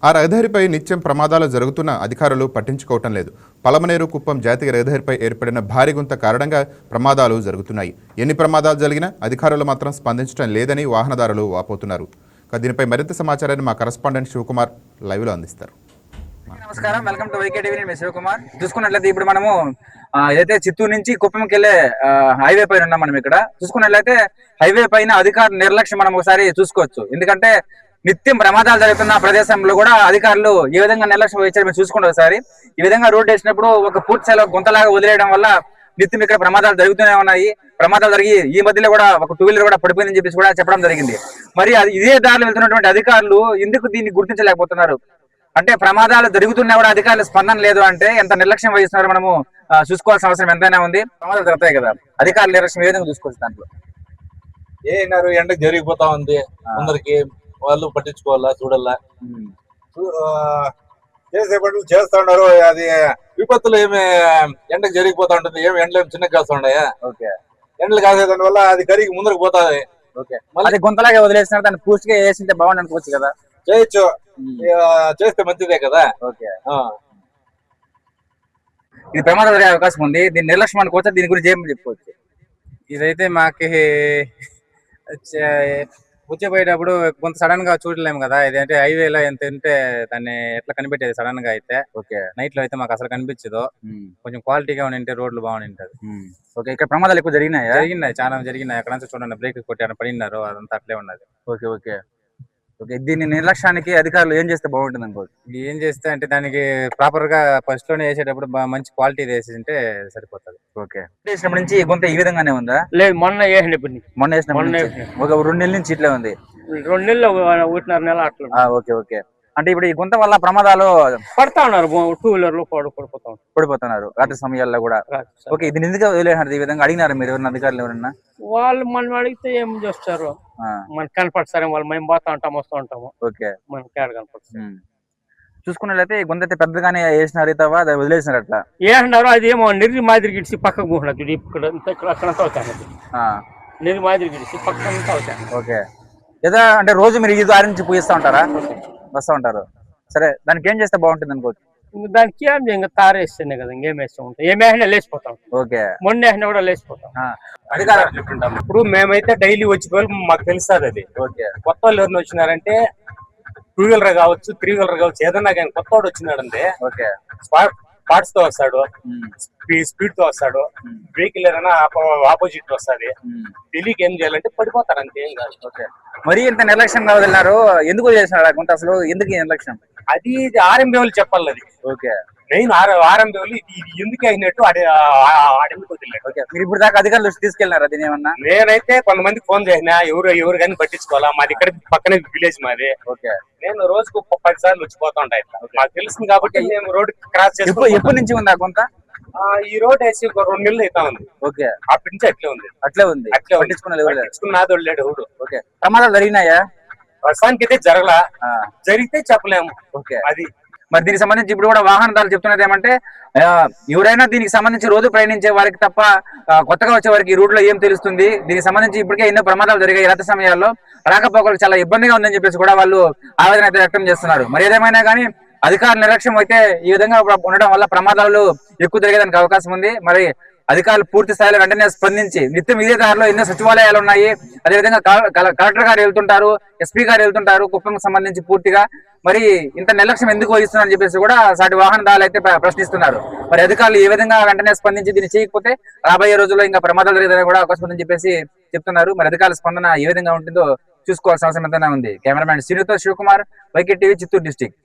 ఆ రహదారిపై నిత్యం ప్రమాదాలు జరుగుతున్న అధికారులు పట్టించుకోవటం లేదు. పలమనేరు కుప్పం జాతీయ రహదారిపై ఏర్పడిన భారీ గుంత కారణంగా ప్రమాదాలు జరుగుతున్నాయి. ఎన్ని ప్రమాదాలు జరిగినా అధికారులు మాత్రం స్పందించడం లేదని వాహనదారులు వాపోతున్నారు. దీనిపై మరింత సమాచారాన్ని మా కరెస్పాండెంట్ శివకుమార్ లైవ్లో అందిస్తారు. నమస్కారం, వెల్కమ్ టు వైకే టీవీ. నేను శివకుమార్. చూసుకున్నట్లయితే ఇప్పుడు మనము ఏదైతే చిత్తూరు నుంచి కుప్పంకి వెళ్ళే హైవే పైన ఉన్నాం. మనం ఇక్కడ చూసుకున్నట్లయితే హైవే పైన అధికారుల నిర్లక్ష్యం మనం ఒకసారి చూసుకోవచ్చు. ఎందుకంటే నిత్యం ప్రమాదాలు జరుగుతున్న ప్రదేశంలో కూడా అధికారులు ఏ విధంగా నిర్లక్ష్యం వహించారు మీరు చూసుకుంటే ఒకసారి. ఈ విధంగా రోడ్డు వేసినప్పుడు ఒక పూర్తి స్థాయిలో గుంతలాగా వదిలేయడం వల్ల నిత్యం ఇక్కడ ప్రమాదాలు జరుగుతూనే ఉన్నాయి. ప్రమాదాలు జరిగి ఈ మధ్యలో కూడా ఒక 2 వీలర్ కూడా పడిపోయిందని చెప్పేసి కూడా చెప్పడం జరిగింది. మరి ఇదే దారిలో వెళ్తున్నటువంటి అధికారులు ఎందుకు దీన్ని గుర్తించలేకపోతున్నారు? అంటే ప్రమాదాలు జరుగుతున్నా కూడా అధికారులు స్పందన లేదు అంటే ఎంత నిర్లక్ష్యం వహిస్తున్నారు మనము చూసుకోవాల్సిన అవసరం ఎంతైనా ఉంది. ప్రమాదాలు జరుగుతాయి కదా, అధికారుల నిర్లక్ష్యం ఏ విధంగా చూసుకోవచ్చు? దాంట్లో ఏనారు ఎండకు జరిగిపోతా ఉంది, అందరికి వాళ్ళు పట్టించుకోవాలా, చూడాలా, చేసే పనులు చేస్తా ఉన్నారు. అది విపత్తులు ఏమి ఎండకు జరిగిపోతా ఉంటుంది, ఏమి ఎండలు ఏమి చిన్నగా కాస్తా ఉన్నాయా? ఓకే, ఎండలు కాసేదాని వల్ల అది కరిగి ముందరకు పోతాది. ఓకే, మళ్ళీ గుంతలాగే వదిలేస్తున్నారు, దాన్ని పూర్తిగా వేసింటే బాగుంది అనుకోవచ్చు కదా. చేయొచ్చు, చేస్తే మంచిదే కదా. ఓకే, ఇది ప్రమాదం జరిగే అవకాశం ఉంది. దీని నిర్లక్ష్యం అనుకోవచ్చు. దీని గురించి ఏమని చెప్పుకోవచ్చు? ఇదైతే మాకి వచ్చేపోయేటప్పుడు కొంత సడన్ గా చూడలేము కదా. ఇదంటే హైవేలో ఎంత ఉంటే దాన్ని ఎట్లా కనిపెట్టేది సడన్ గా అయితే. ఓకే, నైట్ లో అయితే మాకు అసలు కనిపించదు. కొంచెం క్వాలిటీగా ఉంటే రోడ్లు బాగుంటది. ఓకే, ఇక్కడ ప్రమాదాలు ఎక్కువ జరిగినాయి. చాలా జరిగినాయి. అక్కడ నుంచి చూడండి, బ్రేక్ కొట్టారు, పడినారు, అదంతా అట్లే ఉన్నది. ఓకే ఓకే ఓకే, దీన్ని నిర్లక్ష్యానికి అధికారులు ఏం చేస్తే బాగుంటుంది అనుకోవచ్చు? ఏం చేస్తే అంటే దానికి ప్రాపర్ గా ఫస్ట్ లోనే వేసేటప్పుడు మంచి క్వాలిటీ వేసింటే సరిపోతుంది. ఓకే, వేసినప్పటి నుంచి గుంత ఈ విధంగానే ఉందా? లేదు, మొన్న వేసినప్పుడు. మొన్న వేసినప్పుడు ఒక 2 నెలల నుంచి ఇట్లే ఉంది. 2 నెలలు 1.5 నెల అట్లా. ఓకే ఓకే, అంటే ఇప్పుడు ఈ గుంత వల్ల ప్రమాదాలు పడతా ఉన్నారు, 2 వీలర్లు పడిపోతున్నారు రాత్రి సమయాల్లో కూడా. ఓకే, ఇది ఎందుకు వదిలేసారు ఈ విధంగా? అడిగినారు మీరు ఎవరైనా అధికారులు ఎవరన్నా? వాళ్ళు మనం అడిగితే ఏం చేస్తారు, మనకు కనపడతారు. వాళ్ళు మేము పోతా ఉంటాం, వస్తూ ఉంటాము. ఓకే, మనకి కేడ కనపడుతుంది. చూసుకున్నట్లయితే ఈ గుంత అయితే పెద్దగానే వేసినారు, తవా వదిలేసినారు అట్లా ఏమన్నారు? అది ఏమో నిర్రి మాదిరి గిడిచి పక్కకు పోయినట్టు ఇక్కడ అక్కడంతా అవుతాను. నిర్రి మాదిరి గిడిచి పక్కనంతా అవుతాను. ఓకే, ఏదో అంటే రోజు మీరు ఈ దారి నుంచి పూజిస్తూ ఉంటారా? వస్తూ ఉంటారు. సరే, దానికి ఏం చేస్తే బాగుంటుంది అనుకోవచ్చు? దానికి ఏం ఇంకా తారేస్తేనే కదా, ఇంకేం వేస్తూ ఉంటాం. ఏం వేసినా లేచిపోతాం. ఓకే, మొన్న వేసినా కూడా లేచిపోతాం. అధికారులు చెప్తుంటాం. ఇప్పుడు మేమైతే డైలీ వచ్చిపోయి మాకు తెలుస్తుంది అది. ఓకే, కొత్త వాళ్ళు ఎవరిని వచ్చినారంటే 2 వీలర్ కావచ్చు, 3 వీలర్ కావచ్చు, ఏదన్నా కానీ కొత్త వాడు వచ్చినాడంటే ఓకే, పార్ట్స్ తో వస్తాడు, స్పీడ్ తో వస్తాడు, వెహికల్ ఏదైనా ఆపోజిట్ వస్తుంది, తెలియక ఏం చేయాలంటే పడిపోతారు, అంతే, ఏం కాదు. ఓకే, మరి ఇంత నిర్లక్ష్యంగా వదిలినారు, ఎందుకు చేసినారు కొంత? అసలు ఎందుకు ఈ నిర్లక్ష్యం? అది ఆర్ఎంబీ వాళ్ళు చెప్పాలి. అది ఓకే, మెయిన్ ఆర్ఎంబీ వాళ్ళు ఇది ఎందుకు అయినట్టు ఆడెందుకు వదిలేదు. ఓకే, మీరు ఇప్పుడు దాకా అధికారులు తీసుకెళ్ళినారా దీని ఏమన్నా? నేనైతే కొంతమందికి ఫోన్ చేసినా, ఎవరు కానీ పట్టించుకోవాలా. మాది ఇక్కడ పక్కనే విలేజ్ మాది. ఓకే, నేను రోజుకు 10 సార్లు వచ్చిపోతా ఉంటాయి. మాకు తెలుస్తుంది కాబట్టి మేము రోడ్ క్రాస్ చేసి. ఎప్పటి నుంచి ఉంది ఆ కొంత? ఈ రోడ్ వేసి ఒక 2 నెలలు అవుతా ఉంది. ఓకే, అప్పటి నుంచి అట్లే ఉంది. అట్లే ఉంది. పట్టించుకున్నది లేడు ఎవడు. ఓకే, ప్రమాదాలు జరిగినాయా? ప్రస్తుతానికి అయితే జరగలా, జరిగితే చెప్పలేము. ఓకే, అది మరి దీనికి సంబంధించి ఇప్పుడు కూడా వాహనదారులు చెప్తున్నది ఏమంటే, ఎవరైనా దీనికి సంబంధించి రోజు ప్రయాణించే వారికి తప్ప కొత్తగా వచ్చే వారికి ఈ రూట్ లో ఏం తెలుస్తుంది? దీనికి సంబంధించి ఇప్పటికే ఎన్నో ప్రమాదాలు జరిగాయి. రాత్రి సమయాల్లో రాకపోకలకు చాలా ఇబ్బందిగా ఉందని చెప్పేసి కూడా వాళ్ళు ఆవేదన అయితే వ్యక్తం చేస్తున్నారు. మరి ఏదేమైనా కానీ అధికారుల నిర్లక్ష్యం అయితే ఈ విధంగా ఉండడం వల్ల ప్రమాదాలు ఎక్కువ జరిగేదానికి అవకాశం ఉంది. మరి అధికారులు పూర్తి స్థాయిలో వెంటనే స్పందించి, నిత్యం ఇదే దారిలో ఎన్నో సచివాలయాలు ఉన్నాయి, అదేవిధంగా కలెక్టర్ గారు వెళ్తుంటారు, ఎస్పీ గారు వెళ్తుంటారు కుప్పంకి సంబంధించి పూర్తిగా. మరి ఇంత నిర్లక్ష్యం ఎందుకు వహిస్తున్నారని చెప్పేసి కూడా సాటి వాహనదారులు అయితే ప్రశ్నిస్తున్నారు. మరి అధికారులు ఏ విధంగా వెంటనే స్పందించి దీన్ని చేయకపోతే రాబోయే రోజుల్లో ఇంకా ప్రమాదాలు జరిగేదని కూడా అవకాశం ఉందని చెప్పేసి చెప్తున్నారు. మరి అధికారుల స్పందన ఏ విధంగా ఉంటుందో చూసుకోవాల్సిన అవసరం ఎంతైనా ఉంది. కెమెరామ్యాన్ శ్రీనుతో Sivakumar, YK TV, Chittoor district.